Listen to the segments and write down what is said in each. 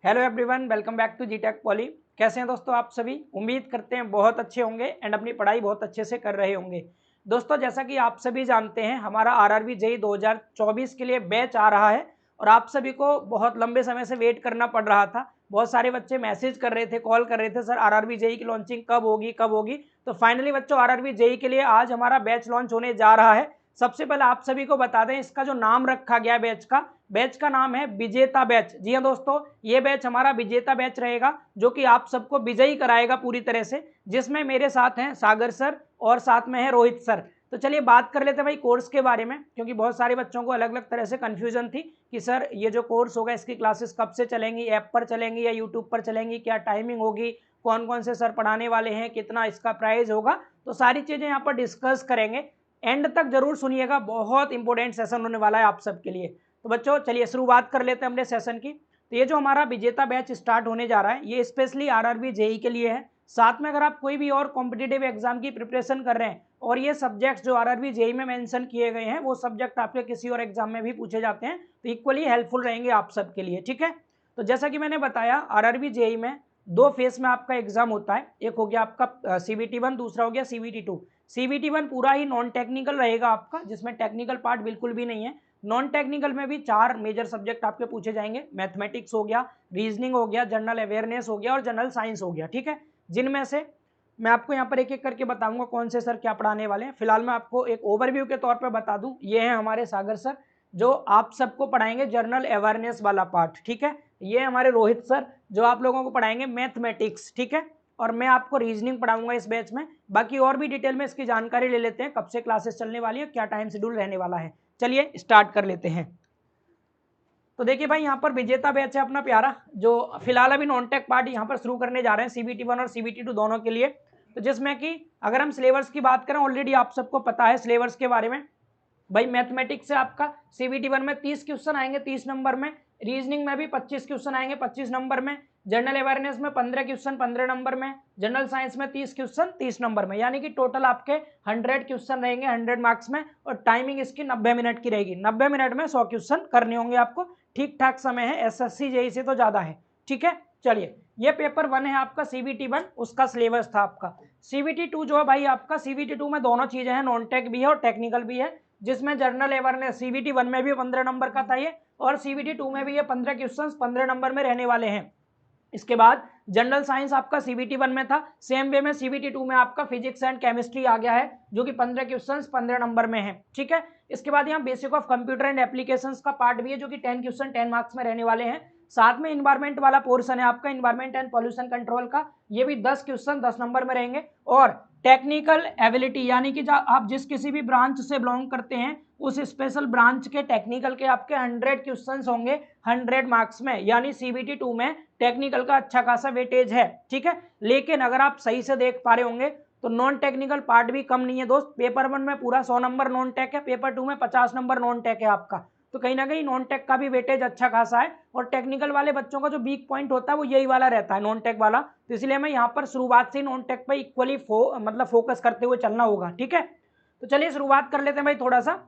Hello everyone, welcome back to जीटेक Poly. कैसे हैं दोस्तों आप सभी? उम्मीद करते हैं बहुत अच्छे होंगे एंड अपनी पढ़ाई बहुत अच्छे से कर रहे होंगे। दोस्तों जैसा कि आप सभी जानते हैं, हमारा आरआरबी जेईई 2024 के लिए बैच आ रहा है और आप सभी को बहुत लंबे समय से वेट करना पड़ रहा था। बहुत सारे बच्चे मैसेज कर रहे थे, कॉल कर रहे थे, सर आरआरबी जेईई की लॉन्चिंग कब होगी कब होगी। तो फाइनली बच्चों आरआरबी जेईई के लिए आज हमारा बैच लॉन्च होने जा रहा है। सबसे पहले आप सभी को बता दें, इसका जो नाम रखा गया बैच का नाम है विजेता बैच। जी हाँ दोस्तों, ये बैच हमारा विजेता बैच रहेगा जो कि आप सबको विजयी कराएगा पूरी तरह से, जिसमें मेरे साथ हैं सागर सर और साथ में है रोहित सर। तो चलिए बात कर लेते हैं भाई कोर्स के बारे में, क्योंकि बहुत सारे बच्चों को अलग अलग तरह से कंफ्यूजन थी कि सर ये जो कोर्स होगा इसकी क्लासेस कब से चलेंगी, ऐप पर चलेंगी या यूट्यूब पर चलेंगी, क्या टाइमिंग होगी, कौन कौन से सर पढ़ाने वाले हैं, कितना इसका प्राइस होगा। तो सारी चीजें यहाँ पर डिस्कस करेंगे। एंड तक जरूर सुनिएगा, बहुत इंपॉर्टेंट सेशन होने वाला है आप सबके लिए। तो बच्चों चलिए शुरुआत कर लेते हैं अपने सेशन की। तो ये जो हमारा विजेता बैच स्टार्ट होने जा रहा है, ये स्पेशली आरआरबी जेईई के लिए है। साथ में अगर आप कोई भी और कॉम्पिटिटिव एग्जाम की प्रिपरेशन कर रहे हैं और ये सब्जेक्ट्स जो आरआरबी जेईई में मेंशन किए गए हैं वो सब्जेक्ट आपके किसी और एग्जाम में भी पूछे जाते हैं, तो इक्वली हेल्पफुल रहेंगे आप सबके लिए। ठीक है, तो जैसा कि मैंने बताया आरआरबी जेईई में दो फेज में आपका एग्जाम होता है। एक हो गया आपका CBT1, दूसरा हो गया CBT2। CBT1 पूरा ही नॉन टेक्निकल रहेगा आपका, जिसमें टेक्निकल पार्ट बिल्कुल भी नहीं है। नॉन टेक्निकल में भी 4 मेजर सब्जेक्ट आपके पूछे जाएंगे। मैथमेटिक्स हो गया, रीजनिंग हो गया, जनरल अवेयरनेस हो गया और जनरल साइंस हो गया। ठीक है, जिनमें से मैं आपको यहाँ पर एक एक करके बताऊंगा कौन से सर क्या पढ़ाने वाले हैं। फिलहाल मैं आपको एक ओवरव्यू के तौर पर बता दूं, ये है हमारे सागर सर जो आप सबको पढ़ाएंगे जनरल अवेयरनेस वाला पार्ट। ठीक है, ये हमारे रोहित सर जो आप लोगों को पढ़ाएंगे मैथमेटिक्स। ठीक है, और मैं आपको रीजनिंग पढ़ाऊंगा इस बैच में। बाकी और भी डिटेल में इसकी जानकारी ले लेते हैं, कब से क्लासेस चलने वाली है, क्या टाइम शेड्यूल रहने वाला है। चलिए स्टार्ट कर लेते हैं। तो देखिए भाई, यहाँ पर विजेता बैच है अपना प्यारा, जो फिलहाल अभी नॉन टेक पार्ट यहाँ पर शुरू करने जा रहे हैं CBT1 और CBT2 दोनों के लिए। तो जिसमें कि अगर हम सिलेबस की बात करें, ऑलरेडी आप सबको पता है सिलेबस के बारे में। भाई मैथमेटिक्स से आपका CBT1 में 30 क्वेश्चन आएंगे 30 नंबर में, रीजनिंग में भी 25 क्वेश्चन आएंगे 25 नंबर में, जनरल अवेयरनेस में 15 क्वेश्चन 15 नंबर में, जनरल साइंस में 30 क्वेश्चन 30 नंबर में, यानी कि टोटल आपके 100 क्वेश्चन रहेंगे 100 मार्क्स में। और टाइमिंग इसकी 90 मिनट की रहेगी। 90 मिनट में 100 क्वेश्चन करने होंगे आपको। ठीक ठाक समय है, SSC जेईई से तो ज्यादा है। ठीक है, चलिए ये पेपर 1 है आपका CBT1, उसका सिलेबस था आपका। CBT2 जो है भाई आपका, CBT2 में दोनों चीजें हैं, नॉन टेक भी है और टेक्निकल भी है। जिसमें जनरल अवेयरनेस CBT1 में भी 15 नंबर का था ये, और CBT2 में भी ये 15 क्वेश्चन 15 नंबर में रहने वाले हैं। इसके बाद जनरल साइंस आपका CBT1 में था, सेम वे में CBT2 में आपका फिजिक्स एंड केमिस्ट्री आ गया है, जो कि 15 क्वेश्चंस 15 नंबर में है। ठीक है, इसके बाद यहाँ basic of computer and applications का पार्ट भी है, जो कि 10 क्वेश्चन 10 मार्क्स में रहने वाले हैं। साथ में इन्वायरमेंट वाला पोर्शन है आपका, इन्वायरमेंट एंड पॉल्यूशन कंट्रोल का, ये भी 10 क्वेश्चन 10 नंबर में रहेंगे। और टेक्निकल एबिलिटी, यानी कि आप जिस किसी भी ब्रांच से बिलोंग करते हैं उस स्पेशल ब्रांच के टेक्निकल के आपके 100 क्वेश्चंस होंगे 100 मार्क्स में, यानी CBT2 में टेक्निकल का अच्छा खासा वेटेज है। ठीक है, लेकिन अगर आप सही से देख पा रहे होंगे तो नॉन टेक्निकल पार्ट भी कम नहीं है दोस्त। पेपर 1 में पूरा 100 नंबर नॉन टेक है, पेपर 2 में 50 नंबर नॉन टेक है आपका। तो कहीं ना कहीं नॉन टेक का भी वेटेज अच्छा खासा है, और टेक्निकल वाले बच्चों का जो वीक पॉइंट होता है वो यही वाला रहता है, नॉन टेक वाला। तो इसलिए मैं यहाँ पर शुरुआत से नॉन टेक पर इक्वली मतलब फोकस करते हुए चलना होगा। ठीक है, तो चलिए शुरुआत कर लेते हैं भाई। थोड़ा सा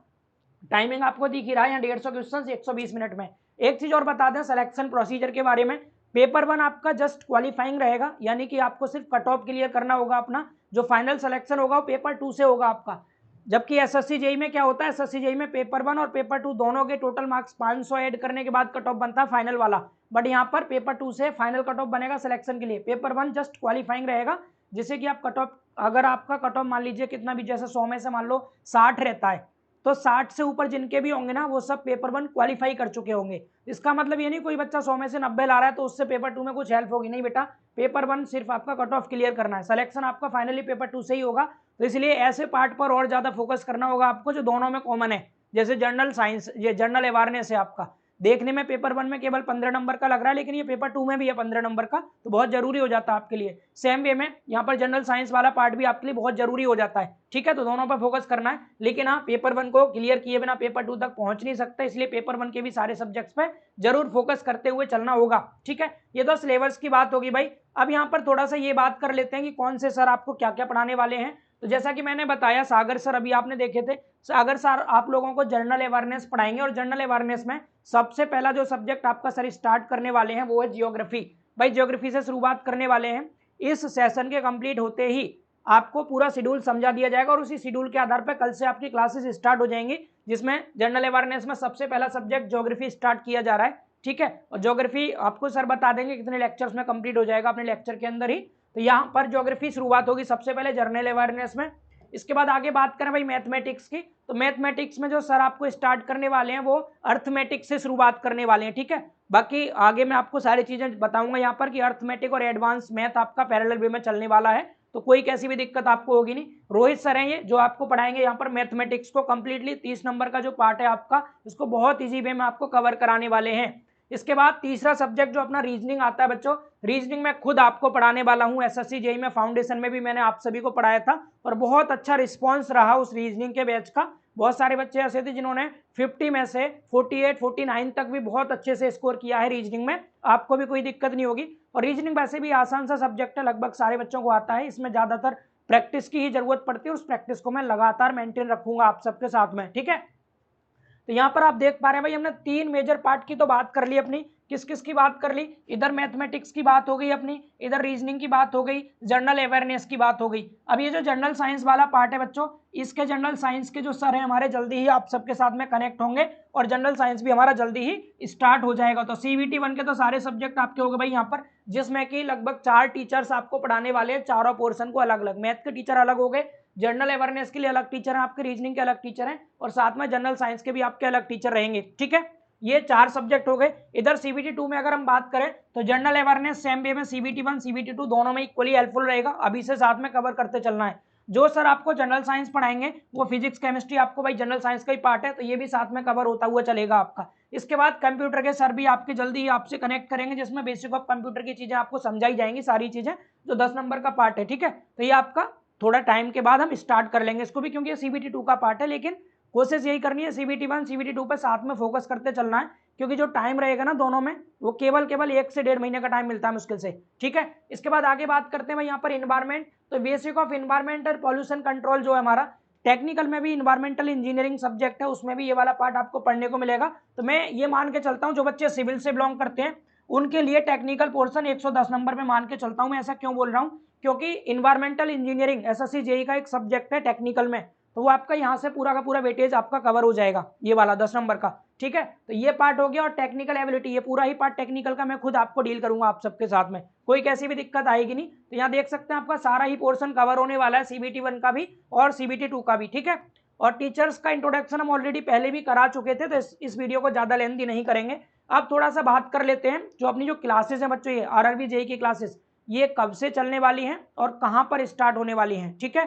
टाइमिंग आपको दिख ही रहा है यहाँ, 150 क्वेश्चन 120 मिनट में। एक चीज और बता दें सिलेक्शन प्रोसीजर के बारे में, पेपर 1 आपका जस्ट क्वालिफाइंग रहेगा, यानी कि आपको सिर्फ कट ऑफ क्लियर करना होगा अपना। जो फाइनल सिलेक्शन होगा वो पेपर 2 से होगा आपका। जबकि SSC जेईई में क्या होता है, SSC जेईई में पेपर 1 और पेपर 2 दोनों के टोटल मार्क्स 500 ऐड करने के बाद कट ऑफ बनता है फाइनल वाला। बट यहाँ पर पेपर 2 से फाइनल कट ऑफ बनेगा सिलेक्शन के लिए। पेपर 1 जस्ट क्वालिफाइंग रहेगा, जिससे कि आप कट ऑफ, अगर आपका कट ऑफ मान लीजिए कितना भी, जैसे 100 में से मान लो 60 रहता है, तो 60 से ऊपर जिनके भी होंगे ना वो सब पेपर 1 क्वालिफाई कर चुके होंगे। इसका मतलब ये नहीं कोई बच्चा 100 में से 90 ला रहा है तो उससे पेपर 2 में कुछ हेल्प होगी, नहीं बेटा। पेपर 1 सिर्फ आपका कट ऑफ क्लियर करना है, सिलेक्शन आपका फाइनली पेपर 2 से ही होगा। तो इसलिए ऐसे पार्ट पर और ज्यादा फोकस करना होगा आपको जो दोनों में कॉमन है, जैसे जनरल साइंस, ये जनरल अवेयरनेस है आपका। देखने में पेपर 1 में केवल 15 नंबर का लग रहा है, लेकिन ये पेपर 2 में भी है 15 नंबर का, तो बहुत जरूरी हो जाता है आपके लिए। सेम वे में यहाँ पर जनरल साइंस वाला पार्ट भी आपके लिए बहुत जरूरी हो जाता है। ठीक है, तो दोनों पर फोकस करना है, लेकिन हाँ पेपर 1 को क्लियर किए बिना पेपर 2 तक पहुंच नहीं सकता, इसलिए पेपर 1 के भी सारे सब्जेक्ट्स पे जरूर फोकस करते हुए चलना होगा। ठीक है, ये तो सिलेबस की बात होगी भाई। अब यहाँ पर थोड़ा सा ये बात कर लेते हैं कि कौन से सर आपको क्या क्या पढ़ाने वाले हैं। तो जैसा कि मैंने बताया, सागर सर अभी आपने देखे थे, सागर सर आप लोगों को जनरल अवेयरनेस पढ़ाएंगे और जनरल अवेयरनेस में सबसे पहला जो सब्जेक्ट आपका सर स्टार्ट करने वाले हैं वो है जियोग्राफी। भाई जियोग्राफी से शुरुआत करने वाले हैं। इस सेशन के कंप्लीट होते ही आपको पूरा शेड्यूल समझा दिया जाएगा और उसी शेड्यूल के आधार पर कल से आपकी क्लासेस स्टार्ट हो जाएंगी, जिसमें जनरल अवेयरनेस में सबसे पहला सब्जेक्ट ज्योग्राफी स्टार्ट किया जा रहा है। ठीक है, और ज्योग्राफी आपको सर बता देंगे कितने लेक्चर्स में कंप्लीट हो जाएगा अपने लेक्चर के अंदर ही। तो यहाँ पर ज्योग्राफी शुरुआत होगी सबसे पहले जनरल अवेयरनेस में। इसके बाद आगे बात करें भाई मैथमेटिक्स की, तो मैथमेटिक्स में जो सर आपको स्टार्ट करने वाले हैं वो अर्थमेटिक्स से शुरुआत करने वाले हैं। ठीक है, बाकी आगे मैं आपको सारी चीजें बताऊंगा यहाँ पर कि अर्थमेटिक और एडवांस मैथ आपका पैरेलल वे में चलने वाला है, तो कोई कैसी भी दिक्कत आपको होगी नहीं। रोहित सर हैं ये जो आपको पढ़ाएंगे यहाँ पर मैथमेटिक्स को कंप्लीटली। 30 नंबर का जो पार्ट है आपका, इसको बहुत ईजी वे में आपको कवर कराने वाले हैं। इसके बाद तीसरा सब्जेक्ट जो अपना रीजनिंग आता है बच्चों, रीजनिंग में खुद आपको पढ़ाने वाला हूं। एसएससी जेईई में फाउंडेशन में भी मैंने आप सभी को पढ़ाया था और बहुत अच्छा रिस्पांस रहा उस रीजनिंग के बैच का। बहुत सारे बच्चे ऐसे थे जिन्होंने 50 में से 48 49 तक भी बहुत अच्छे से स्कोर किया है रीजनिंग में। आपको भी कोई दिक्कत नहीं होगी। और रीजनिंग वैसे भी आसान सा सब्जेक्ट है, लगभग सारे बच्चों को आता है। इसमें ज्यादातर प्रैक्टिस की ही जरूरत पड़ती है, उस प्रैक्टिस को मैं लगातार मेंटेन रखूंगा आप सबके साथ में। ठीक है, तो यहाँ पर आप देख पा रहे हैं भाई हमने 3 मेजर पार्ट की तो बात कर ली अपनी। किस किस की बात कर ली? इधर मैथमेटिक्स की बात हो गई अपनी, इधर रीजनिंग की बात हो गई, जनरल अवेयरनेस की बात हो गई। अब ये जो जनरल साइंस वाला पार्ट है बच्चों, इसके जनरल साइंस के जो सर हैं हमारे जल्दी ही आप सबके साथ में कनेक्ट होंगे और जनरल साइंस भी हमारा जल्दी ही स्टार्ट हो जाएगा। तो CBT 1 के तो सारे सब्जेक्ट आपके हो गए भाई यहाँ पर, जिसमें कि लगभग 4 टीचर्स आपको पढ़ाने वाले हैं, चारों पोर्शन को अलग अलग। मैथ के टीचर अलग हो गए, जनरल अवेयरनेस के लिए अलग टीचर हैं आपके, रीजनिंग के अलग टीचर हैं और साथ में जनरल साइंस के भी आपके अलग टीचर रहेंगे। ठीक है, ये 4 सब्जेक्ट हो गए। इधर CBT 2 में अगर हम बात करें तो जनरल अवेयरनेस सेम वे में CBT 1 CBT 2 दोनों में इक्वली हेल्पफुल रहेगा। अभी से साथ में कवर करते चलना है। जो सर आपको जनरल साइंस पढ़ाएंगे वो फिजिक्स केमिस्ट्री आपको भाई जनरल साइंस का ही पार्ट है, तो ये भी साथ में कवर होता हुआ चलेगा आपका। इसके बाद कंप्यूटर के सर भी आपके जल्दी ही आपसे कनेक्ट करेंगे, जिसमें बेसिक ऑफ कंप्यूटर की चीजें आपको समझाई जाएंगी, सारी चीजें जो 10 नंबर का पार्ट है। ठीक है, तो ये आपका थोड़ा टाइम के बाद हम स्टार्ट कर लेंगे इसको भी, क्योंकि ये CBT 2 का पार्ट है। लेकिन कोशिश यही करनी है CBT 1 CBT 2 पे साथ में फोकस करते चलना है, क्योंकि जो टाइम रहेगा ना दोनों में वो केवल 1 से 1.5 महीने का टाइम मिलता है मुश्किल से। ठीक है, इसके बाद आगे बात करते हैं भाई यहाँ पर इन्वायरमेंट। तो बेसिक ऑफ इन्वायरमेंट और पॉल्यूशन कंट्रोल जो है हमारा, टेक्निकल में भी इन्वायरमेंटल इंजीनियरिंग सब्जेक्ट है, उसमें भी ये वाला पार्ट आपको पढ़ने को मिलेगा। तो मैं ये मान के चलता हूँ जो बच्चे सिविल से बिलोंग करते हैं उनके लिए टेक्निकल पोर्शन 110 नंबर में मान के चलता हूँ मैं। ऐसा क्यों बोल रहा हूँ? क्योंकि इन्वायरमेंटल इंजीनियरिंग SSC जेईई का एक सब्जेक्ट है टेक्निकल में, तो वो आपका यहाँ से पूरा का पूरा वेटेज आपका कवर हो जाएगा, ये वाला 10 नंबर का। ठीक है, तो ये पार्ट हो गया। और टेक्निकल एबिलिटी, ये पूरा ही पार्ट टेक्निकल का मैं खुद आपको डील करूंगा आप सबके साथ में, कोई कैसी भी दिक्कत आएगी नहीं। तो यहाँ देख सकते हैं आपका सारा ही पोर्शन कवर होने वाला है, CBT 1 का भी और CBT 2 का भी। ठीक है, और टीचर्स का इंट्रोडक्शन हम ऑलरेडी पहले भी करा चुके थे, तो इस वीडियो को ज्यादा लेंथी नहीं करेंगे। अब थोड़ा सा बात कर लेते हैं जो अपनी जो क्लासेस हैं बच्चों, ये RRB जेईई की क्लासेस, ये कब से चलने वाली हैं और कहां पर स्टार्ट होने वाली हैं। ठीक है,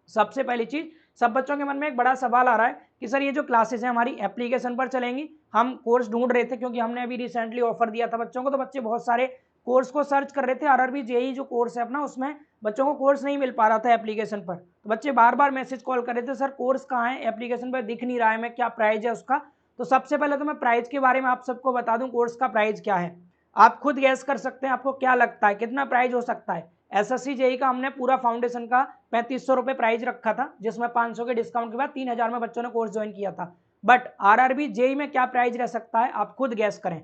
सबसे पहली चीज, सब बच्चों के मन में एक बड़ा सवाल आ रहा है कि सर ये जो क्लासेस हैं हमारी एप्लीकेशन पर चलेंगी। हम कोर्स ढूंढ रहे थे क्योंकि हमने अभी रिसेंटली ऑफर दिया था बच्चों को, तो बच्चे बहुत सारे कोर्स को सर्च कर रहे थे। RRB जेईई जो कोर्स है अपना, उसमें बच्चों को कोर्स नहीं मिल पा रहा था एप्लीकेशन पर, तो बच्चे बार बार मैसेज कॉल कर रहे थे, सर कोर्स कहाँ है, एप्लीकेशन पर दिख नहीं रहा है, मैं क्या प्राइस है उसका। तो सबसे पहले तो मैं प्राइस के बारे में आप सबको बता दूं, कोर्स का प्राइस क्या है। आप खुद गैस कर सकते हैं, आपको क्या लगता है कितना प्राइस हो सकता है। SSC जेईई का हमने पूरा फाउंडेशन का 3500 रुपये प्राइस रखा था, जिसमें 500 के डिस्काउंट के बाद 3000 में बच्चों ने कोर्स ज्वाइन किया था। बट RRB जेईई में क्या प्राइस रह सकता है, आप खुद गैस करें,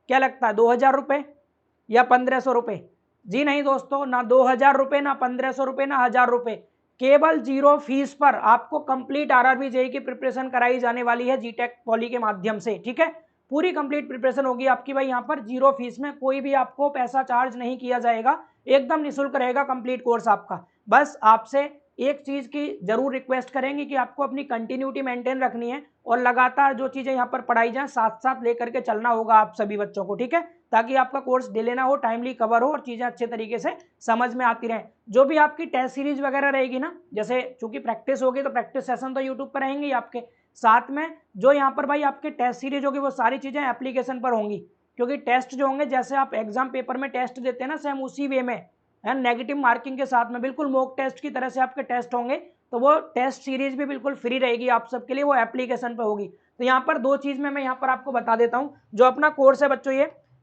क्या लगता है, 2000 रुपये या 1500 रुपये? जी नहीं दोस्तों, ना 2000 रुपये, ना 1500 रुपये, ना 1000 रुपये। केवल 0 फीस पर आपको कंप्लीट RRB जेईई की प्रिपरेशन कराई जाने वाली है जीटेक पॉली के माध्यम से। ठीक है, पूरी कंप्लीट प्रिपरेशन होगी आपकी भाई यहाँ पर 0 फीस में, कोई भी आपको पैसा चार्ज नहीं किया जाएगा, एकदम निःशुल्क रहेगा कंप्लीट कोर्स आपका। बस आपसे एक चीज की जरूर रिक्वेस्ट करेंगे कि आपको अपनी कंटिन्यूटी मेंटेन रखनी है और लगातार जो चीजें यहाँ पर पढ़ाई जाए साथ साथ लेकर के चलना होगा आप सभी बच्चों को। ठीक है, ताकि आपका कोर्स डिले ना हो, टाइमली कवर हो और चीजें अच्छे तरीके से समझ में आती रहें। जो भी आपकी टेस्ट सीरीज वगैरह रहेगी ना, जैसे चूंकि प्रैक्टिस होगी तो प्रैक्टिस सेशन तो यूट्यूब पर रहेंगे आपके, साथ में जो यहाँ पर भाई आपके टेस्ट सीरीज होगी वो सारी चीजें एप्लीकेशन पर होंगी। क्योंकि टेस्ट जो होंगे, जैसे आप एग्जाम पेपर में टेस्ट देते हैं ना, सेम उसी वे में है, नेगेटिव मार्किंग के साथ में, बिल्कुल मॉक टेस्ट की तरह से आपके टेस्ट होंगे। तो वो टेस्ट सीरीज भी बिल्कुल फ्री रहेगी आप सबके लिए, वो एप्लीकेशन पे होगी। तो यहाँ पर 2 चीज में मैं यहाँ पर आपको बता देता हूँ। जो अपना कोर्स है बच्चों,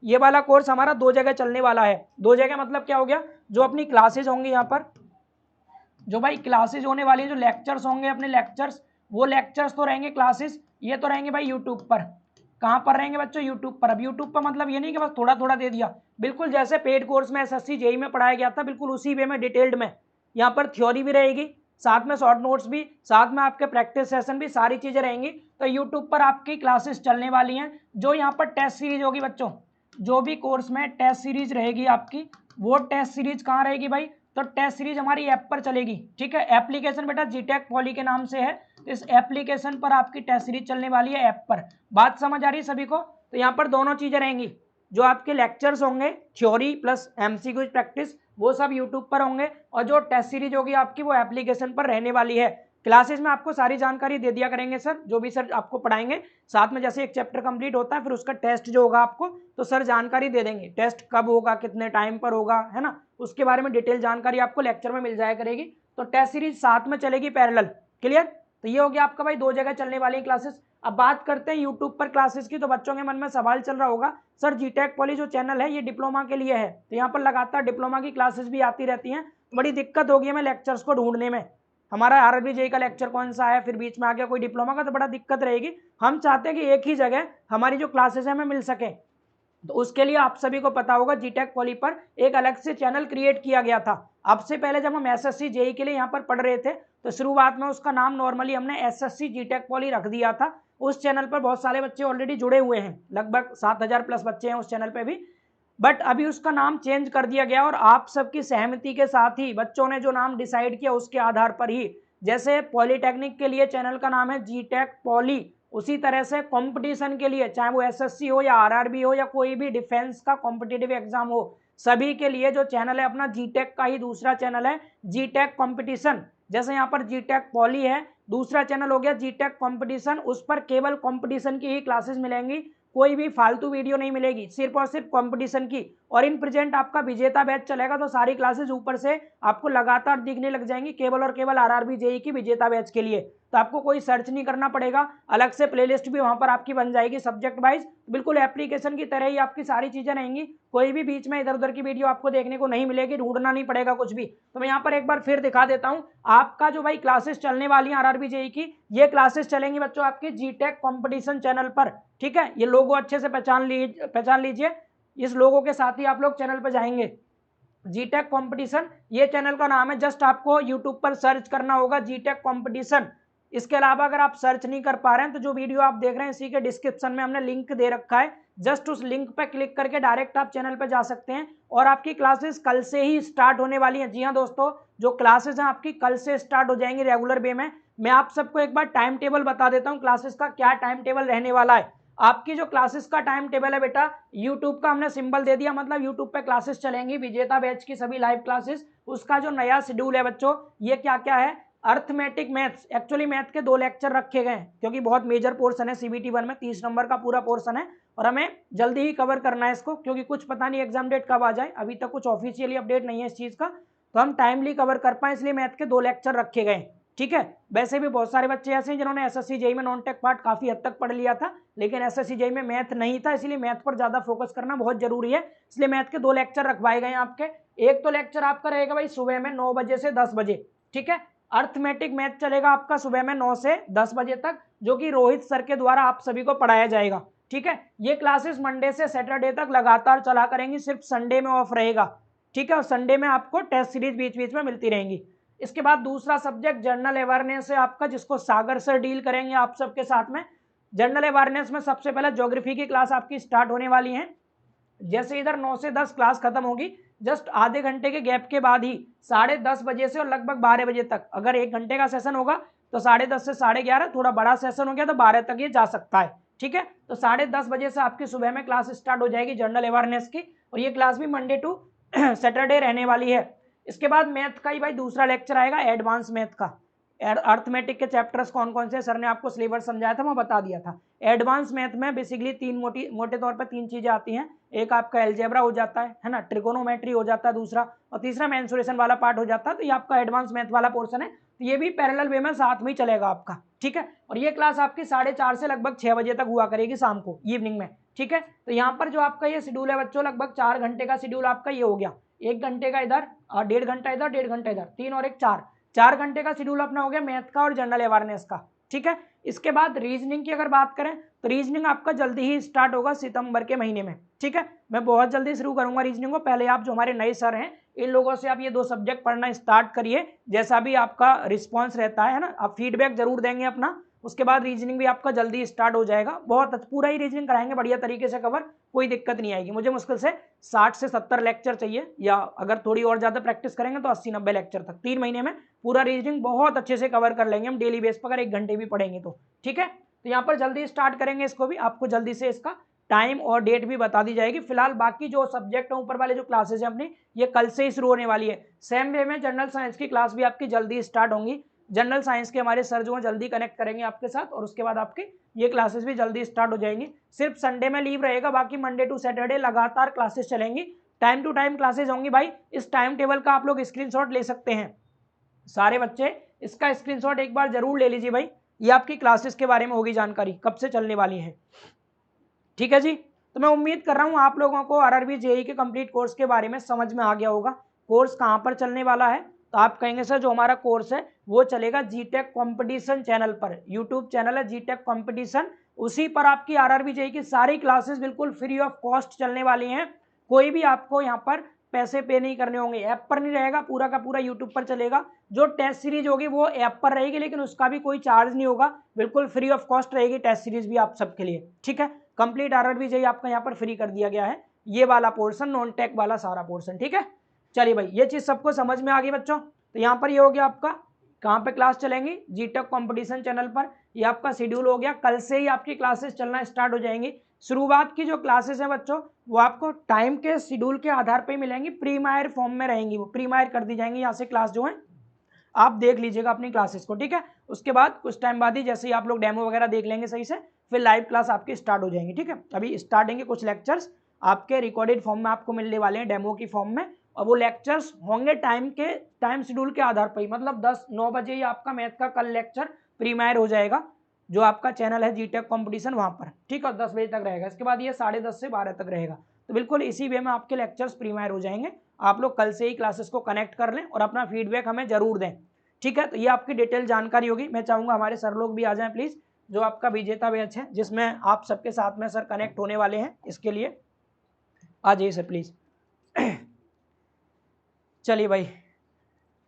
ये वाला कोर्स हमारा 2 जगह चलने वाला है। 2 जगह मतलब क्या हो गया, जो अपनी क्लासेज होंगी यहाँ पर जो भाई क्लासेज होने वाली है, जो लेक्चर्स होंगे अपने लेक्चर्स, वो लेक्चर्स तो रहेंगे, क्लासेस ये तो रहेंगे भाई यूट्यूब पर। कहाँ पर रहेंगे बच्चों? यूट्यूब पर। अब यूट्यूब पर मतलब ये नहीं कि बस थोड़ा थोड़ा दे दिया, बिल्कुल जैसे पेड कोर्स में एसएससी जेई में पढ़ाया गया था, बिल्कुल उसी वे में डिटेल्ड में यहाँ पर थ्योरी भी रहेगी, साथ में शॉर्ट नोट्स भी, साथ में आपके प्रैक्टिस सेशन भी, सारी चीजें रहेंगी। तो यूट्यूब पर आपकी क्लासेस चलने वाली हैं। जो यहाँ पर टेस्ट सीरीज होगी बच्चों, जो भी कोर्स में टेस्ट सीरीज रहेगी आपकी, वो टेस्ट सीरीज कहाँ रहेगी भाई? तो टेस्ट सीरीज हमारी ऐप पर चलेगी, ठीक है। एप्लीकेशन बेटा जीटेक पॉली के नाम से है, तो इस एप्लीकेशन पर आपकी टेस्ट सीरीज चलने वाली है, ऐप पर। बात समझ आ रही है सभी को? तो यहाँ पर दोनों चीजें रहेंगी, जो आपके लेक्चर्स होंगे थ्योरी प्लस एमसीक्यू प्रैक्टिस, वो सब यूट्यूब पर होंगे, और जो टेस्ट सीरीज होगी आपकी वो एप्लीकेशन पर रहने वाली है। क्लासेस में आपको सारी जानकारी दे दिया करेंगे सर, जो भी सर आपको पढ़ाएंगे, साथ में जैसे एक चैप्टर कंप्लीट होता है फिर उसका टेस्ट जो होगा आपको, तो सर जानकारी दे देंगे, टेस्ट कब होगा, कितने टाइम पर होगा, है ना, उसके बारे में डिटेल जानकारी आपको लेक्चर में मिल जाया करेगी। तो टेस्ट सीरीज साथ में चलेगी पैरेलल, क्लियर। तो ये हो गया आपका भाई दो जगह चलने वाली क्लासेस। अब बात करते हैं यूट्यूब पर क्लासेस की। तो बच्चों के मन में सवाल चल रहा होगा, सर जीटेक पॉली जो चैनल है ये डिप्लोमा के लिए है, तो यहाँ पर लगातार डिप्लोमा की क्लासेस भी आती रहती हैं, बड़ी दिक्कत होगी हमें लेक्चर्स को ढूंढने में। हमारा आरआरबी जेई का लेक्चर कौन सा है, फिर बीच में आ गया कोई डिप्लोमा का, तो बड़ा दिक्कत रहेगी। हम चाहते हैं कि एक ही जगह हमारी जो क्लासेस है हमें मिल सके। तो उसके लिए आप सभी को पता होगा जीटेक पॉली पर एक अलग से चैनल क्रिएट किया गया था। अब से पहले जब हम एसएससी जेई के लिए यहाँ पर पढ़ रहे थे, तो शुरुआत में उसका नाम नॉर्मली हमने एसएससी जीटेक पॉली रख दिया था। उस चैनल पर बहुत सारे बच्चे ऑलरेडी जुड़े हुए हैं, लगभग 7,000 प्लस बच्चे हैं उस चैनल पे भी। बट अभी उसका नाम चेंज कर दिया गया, और आप सबकी सहमति के साथ ही बच्चों ने जो नाम डिसाइड किया उसके आधार पर ही, जैसे पॉलीटेक्निक के लिए चैनल का नाम है जीटेक पॉली, उसी तरह से कंपटीशन के लिए, चाहे वो एसएससी हो या आरआरबी हो या कोई भी डिफेंस का कॉम्पिटिटिव एग्जाम हो, सभी के लिए जो चैनल है अपना जीटेक का ही दूसरा चैनल है जीटेक कंपटीशन। जैसे यहाँ पर जीटेक पॉली है, दूसरा चैनल हो गया जीटेक कंपटीशन, उस पर केवल कंपटीशन की ही क्लासेस मिलेंगी, कोई भी फालतू वीडियो नहीं मिलेगी, सिर्फ और सिर्फ कंपटीशन की। और इन प्रेजेंट आपका विजेता बैच चलेगा, तो सारी क्लासेस ऊपर से आपको लगातार दिखने लग जाएंगी, केवल और केवल आरआरबी जेई की विजेता बैच के लिए। तो आपको कोई सर्च नहीं करना पड़ेगा, अलग से प्लेलिस्ट भी वहां पर आपकी बन जाएगी सब्जेक्ट वाइज, बिल्कुल एप्लीकेशन की तरह ही आपकी सारी चीजें रहेंगी। कोई भी बीच में इधर उधर की वीडियो आपको देखने को नहीं मिलेगी, ढूंढना नहीं पड़ेगा कुछ भी। तो मैं यहाँ पर एक बार फिर दिखा देता हूँ आपका जो भाई क्लासेस चलने वाली है आरआरबी जेई की, ये क्लासेस चलेंगी बच्चों आपके जीटेक कंपटीशन चैनल पर, ठीक है। ये लोगो अच्छे से पहचान लीजिए, इस लोगों के साथ ही आप लोग चैनल पर जाएंगे। जीटेक कंपटीशन ये चैनल का नाम है, जस्ट आपको यूट्यूब पर सर्च करना होगा जीटेक कंपटीशन। इसके अलावा अगर आप सर्च नहीं कर पा रहे हैं, तो जो वीडियो आप देख रहे हैं इसी के डिस्क्रिप्शन में हमने लिंक दे रखा है, जस्ट उस लिंक पर क्लिक करके डायरेक्ट आप चैनल पर जा सकते हैं। और आपकी क्लासेस कल से ही स्टार्ट होने वाली हैं। जी हाँ दोस्तों, जो क्लासेस हैं आपकी कल से स्टार्ट हो जाएंगी रेगुलर वे में। मैं आप सबको एक बार टाइम टेबल बता देता हूँ क्लासेस का क्या टाइम टेबल रहने वाला है। आपकी जो क्लासेस का टाइम टेबल है बेटा, यूट्यूब का हमने सिंबल दे दिया, मतलब यूट्यूब पे क्लासेस चलेंगी, विजेता बैच की सभी लाइव क्लासेस। उसका जो नया शेड्यूल है बच्चों, ये क्या क्या है? अर्थमेटिक मैथ्स, एक्चुअली मैथ के 2 लेक्चर रखे गए हैं, क्योंकि बहुत मेजर पोर्शन है सीबीटी 1 में, 30 नंबर का पूरा पोर्शन है, और हमें जल्दी ही कवर करना है इसको, क्योंकि कुछ पता नहीं एग्जाम डेट कब आ जाए, अभी तक कुछ ऑफिशियली अपडेट नहीं है इस चीज का, तो हम टाइमली कवर कर पाए, इसलिए मैथ के 2 लेक्चर रखे गए, ठीक है। वैसे भी बहुत सारे बच्चे ऐसे हैं जिन्होंने एसएससी जेई में नॉन टेक पार्ट काफी हद तक पढ़ लिया था, लेकिन एसएससी जेई में मैथ नहीं था, इसलिए मैथ पर ज्यादा फोकस करना बहुत जरूरी है, इसलिए मैथ के 2 लेक्चर रखवाए गए हैं आपके। एक तो लेक्चर आपका रहेगा भाई सुबह में 9 बजे से 10 बजे, ठीक है। अर्थमेटिक मैथ चलेगा आपका सुबह में 9 से 10 बजे तक, जो कि रोहित सर के द्वारा आप सभी को पढ़ाया जाएगा, ठीक है। ये क्लासेस मंडे से सैटरडे तक लगातार चला करेंगी, सिर्फ संडे में ऑफ रहेगा, ठीक है। और संडे में आपको टेस्ट सीरीज बीच बीच में मिलती रहेंगी। इसके बाद दूसरा सब्जेक्ट जनरल अवेयरनेस है आपका, जिसको सागर सर डील करेंगे आप सबके साथ में। जनरल अवेयरनेस में सबसे पहले ज्योग्राफी की क्लास आपकी स्टार्ट होने वाली है। जैसे इधर 9 से 10 क्लास खत्म होगी, जस्ट आधे घंटे के गैप के बाद ही 10:30 बजे से और लगभग 12 बजे तक, अगर 1 घंटे का सेशन होगा तो 10:30 से 11:30, थोड़ा बड़ा सेशन हो गया तो 12 तक ये जा सकता है, ठीक है। तो 10:30 बजे से आपकी सुबह में क्लास स्टार्ट हो जाएगी जनरल अवेयरनेस की, और ये क्लास भी मंडे टू सैटरडे रहने वाली है। इसके बाद मैथ का ही भाई दूसरा लेक्चर आएगा, एडवांस मैथ का। अर्थमेटिक के चैप्टर्स कौन कौन से सर ने आपको सिलेबस समझाया था, मैं बता दिया था। एडवांस मैथ में बेसिकली 3 मोटे तौर पर 3 चीजें आती हैं। एक आपका एलजेब्रा हो जाता है ना, ट्रिगोनोमेट्री हो जाता है दूसरा, और तीसरा मेंसुरेशन वाला पार्ट हो जाता है। तो ये आपका एडवांस मैथ वाला पोर्शन है, तो ये भी पैरेलल वे में साथ में ही चलेगा आपका, ठीक है। और ये क्लास आपकी 4:30 से लगभग 6 बजे तक हुआ करेगी शाम को, इवनिंग में, ठीक है। तो यहाँ पर जो आपका ये शेड्यूल है बच्चों, लगभग 4 घंटे का शेड्यूल आपका ये हो गया, 1 घंटे का इधर और 1.5 घंटा इधर, 1.5 घंटा इधर, 3 और 1 4, 4 घंटे का शेड्यूल अपना हो गया मैथ का और जनरल अवेयरनेस का, ठीक है। इसके बाद रीजनिंग की अगर बात करें तो रीजनिंग आपका जल्दी ही स्टार्ट होगा सितंबर के महीने में, ठीक है। मैं बहुत जल्दी शुरू करूंगा रीजनिंग को। पहले आप जो हमारे नए सर हैं इन लोगों से आप ये 2 सब्जेक्ट पढ़ना स्टार्ट करिए, जैसा भी आपका रिस्पॉन्स रहता है ना, आप फीडबैक जरूर देंगे अपना। उसके बाद रीजनिंग भी आपका जल्दी स्टार्ट हो जाएगा, बहुत पूरा ही रीजनिंग कराएंगे बढ़िया तरीके से कवर, कोई दिक्कत नहीं आएगी। मुझे मुश्किल से 60 से 70 लेक्चर चाहिए, या अगर थोड़ी और ज़्यादा प्रैक्टिस करेंगे तो 80-90 लेक्चर तक 3 महीने में पूरा रीजनिंग बहुत अच्छे से कवर कर लेंगे हम डेली बेस पर, अगर 1 घंटे भी पढ़ेंगे तो, ठीक है। तो यहाँ पर जल्दी स्टार्ट करेंगे इसको भी, आपको जल्दी से इसका टाइम और डेट भी बता दी जाएगी। फिलहाल बाकी जो सब्जेक्ट है ऊपर वाले जो क्लासेस हैं अपनी, ये कल से ही शुरू होने वाली है। सेम वे में जनरल साइंस की क्लास भी आपकी जल्दी स्टार्ट होंगी। जनरल साइंस के हमारे सर जो हैं जल्दी कनेक्ट करेंगे आपके साथ, और उसके बाद आपके ये क्लासेस भी जल्दी स्टार्ट हो जाएंगी। सिर्फ संडे में लीव रहेगा, बाकी मंडे टू सैटरडे लगातार क्लासेस चलेंगी, टाइम टू टाइम क्लासेस होंगी भाई। इस टाइम टेबल का आप लोग स्क्रीनशॉट ले सकते हैं, सारे बच्चे इसका स्क्रीनशॉट एक बार जरूर ले लीजिए भाई। ये आपकी क्लासेस के बारे में होगी जानकारी, कब से चलने वाली है, ठीक है जी। तो मैं उम्मीद कर रहा हूँ आप लोगों को आरआरबी जेईई के कंप्लीट कोर्स के बारे में समझ में आ गया होगा। कोर्स कहाँ पर चलने वाला है, तो आप कहेंगे सर जो हमारा कोर्स है वो चलेगा जीटेक कंपटीशन चैनल पर, यूट्यूब चैनल है जीटेक कंपटीशन, उसी पर आपकी आरआरबी जेईई की सारी क्लासेस बिल्कुल फ्री ऑफ कॉस्ट चलने वाली हैं। कोई भी आपको यहाँ पर पैसे पे नहीं करने होंगे, ऐप पर नहीं रहेगा, पूरा का पूरा यूट्यूब पर चलेगा। जो टेस्ट सीरीज होगी वो ऐप पर रहेगी, लेकिन उसका भी कोई चार्ज नहीं होगा, बिल्कुल फ्री ऑफ कॉस्ट रहेगी टेस्ट सीरीज भी आप सबके लिए, ठीक है। कंप्लीट आरआरबी जेईई आपका यहाँ पर फ्री कर दिया गया है, ये वाला पोर्शन, नॉन टेक वाला सारा पोर्शन, ठीक है। चलिए भाई, ये चीज सबको समझ में आ गई बच्चों। तो यहाँ पर ये हो गया आपका कहाँ पे क्लास चलेंगी, जीटेक कंपटीशन चैनल पर। ये आपका शेड्यूल हो गया, कल से ही आपकी क्लासेस चलना स्टार्ट हो जाएंगी। शुरुआत की जो क्लासेस हैं बच्चों वो आपको टाइम के शेड्यूल के आधार पर मिलेंगी, प्री मायर फॉर्म में रहेंगी, वो प्री मायर कर दी जाएंगी। यहाँ से क्लास जो है आप देख लीजिएगा अपनी क्लासेस को, ठीक है। उसके बाद कुछ टाइम बाद ही जैसे ही आप लोग डेमो वगैरह देख लेंगे सही से, फिर लाइव क्लास आपकी स्टार्ट हो जाएंगी, ठीक है। अभी स्टार्टिंग के कुछ लेक्चर्स आपके रिकॉर्डेड फॉर्म में आपको मिलने वाले हैं, डेमो की फॉर्म में, और वो लेक्चर्स होंगे टाइम शेड्यूल के आधार पर ही, मतलब 9 बजे ही आपका मैथ का कल लेक्चर प्रीमायर हो जाएगा, जो आपका चैनल है जीटेक कंपटीशन वहाँ पर, ठीक है। 10 बजे तक रहेगा, इसके बाद ये 10:30 से 12 तक रहेगा। तो बिल्कुल इसी वे में आपके लेक्चर्स प्रीमायर हो जाएंगे। आप लोग कल से ही क्लासेस को कनेक्ट कर लें और अपना फीडबैक हमें जरूर दें, ठीक है। तो ये आपकी डिटेल जानकारी होगी। मैं चाहूँगा हमारे सर लोग भी आ जाएं प्लीज़, जो आपका विजेता बैच है जिसमें आप सबके साथ में सर कनेक्ट होने वाले हैं, इसके लिए आ जाइए सर प्लीज़। चलिए भाई,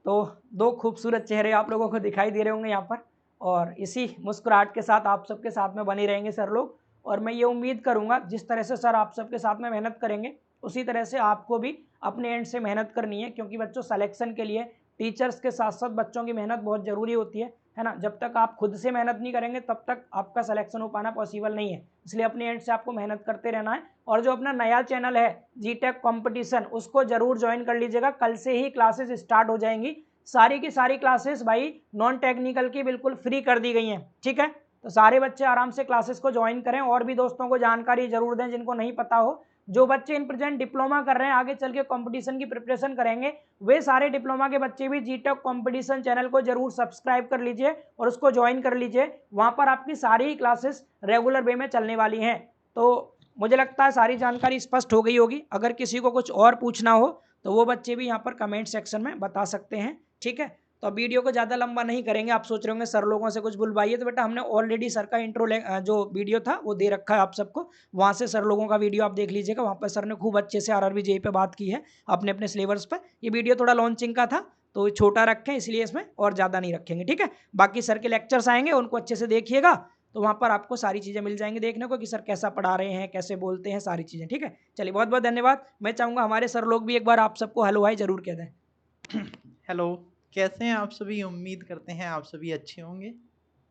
तो 2 खूबसूरत चेहरे आप लोगों को दिखाई दे रहे होंगे यहाँ पर, और इसी मुस्कुराहट के साथ आप सबके साथ में बने रहेंगे सर लोग। और मैं ये उम्मीद करूँगा जिस तरह से सर आप सबके साथ में मेहनत करेंगे उसी तरह से आपको भी अपने एंड से मेहनत करनी है, क्योंकि बच्चों सिलेक्शन के लिए टीचर्स के साथ साथ बच्चों की मेहनत बहुत ज़रूरी होती है ना। जब तक आप खुद से मेहनत नहीं करेंगे तब तक आपका सिलेक्शन हो पाना पॉसिबल नहीं है, इसलिए अपने एंड से आपको मेहनत करते रहना है। और जो अपना नया चैनल है जीटेक कंपटीशन, उसको जरूर ज्वाइन कर लीजिएगा, कल से ही क्लासेस स्टार्ट हो जाएंगी। सारी की सारी क्लासेस भाई नॉन टेक्निकल की बिल्कुल फ्री कर दी गई हैं, ठीक है। तो सारे बच्चे आराम से क्लासेस को ज्वाइन करें, और भी दोस्तों को जानकारी जरूर दें जिनको नहीं पता हो। जो बच्चे इन प्रेजेंट डिप्लोमा कर रहे हैं, आगे चल के कंपटीशन की प्रिपरेशन करेंगे, वे सारे डिप्लोमा के बच्चे भी जीटेक कंपटीशन चैनल को जरूर सब्सक्राइब कर लीजिए और उसको ज्वाइन कर लीजिए। वहाँ पर आपकी सारी क्लासेस रेगुलर वे में चलने वाली हैं। तो मुझे लगता है सारी जानकारी स्पष्ट हो गई होगी। अगर किसी को कुछ और पूछना हो तो वो बच्चे भी यहाँ पर कमेंट सेक्शन में बता सकते हैं, ठीक है। तो वीडियो को ज़्यादा लंबा नहीं करेंगे। आप सोच रहे होंगे सर लोगों से कुछ बुलवाइए, तो बेटा हमने ऑलरेडी सर का इंट्रो जो वीडियो था वो दे रखा है आप सबको, वहाँ से सर लोगों का वीडियो आप देख लीजिएगा। वहाँ पर सर ने खूब अच्छे से आरआरबी जेईई पे बात की है अपने अपने सिलेबस पर। ये वीडियो थोड़ा लॉन्चिंग का था तो छोटा रखें, इसलिए इसमें और ज़्यादा नहीं रखेंगे, ठीक है। बाकी सर के लेक्चर्स आएंगे, उनको अच्छे से देखिएगा, तो वहाँ पर आपको सारी चीज़ें मिल जाएंगी देखने को कि सर कैसा पढ़ा रहे हैं, कैसे बोलते हैं, सारी चीज़ें, ठीक है। चलिए बहुत बहुत धन्यवाद। मैं चाहूँगा हमारे सर लोग भी एक बार आप सबको हेलो हाय जरूर कह दें। हेलो, कैसे हैं आप सभी? उम्मीद करते हैं आप सभी अच्छे होंगे।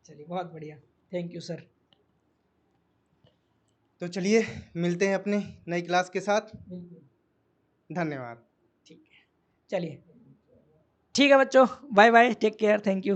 चलिए बहुत बढ़िया, थैंक यू सर। तो चलिए मिलते हैं अपने नई क्लास के साथ। धन्यवाद। ठीक है, चलिए ठीक है बच्चों, bye bye, take care, thank you.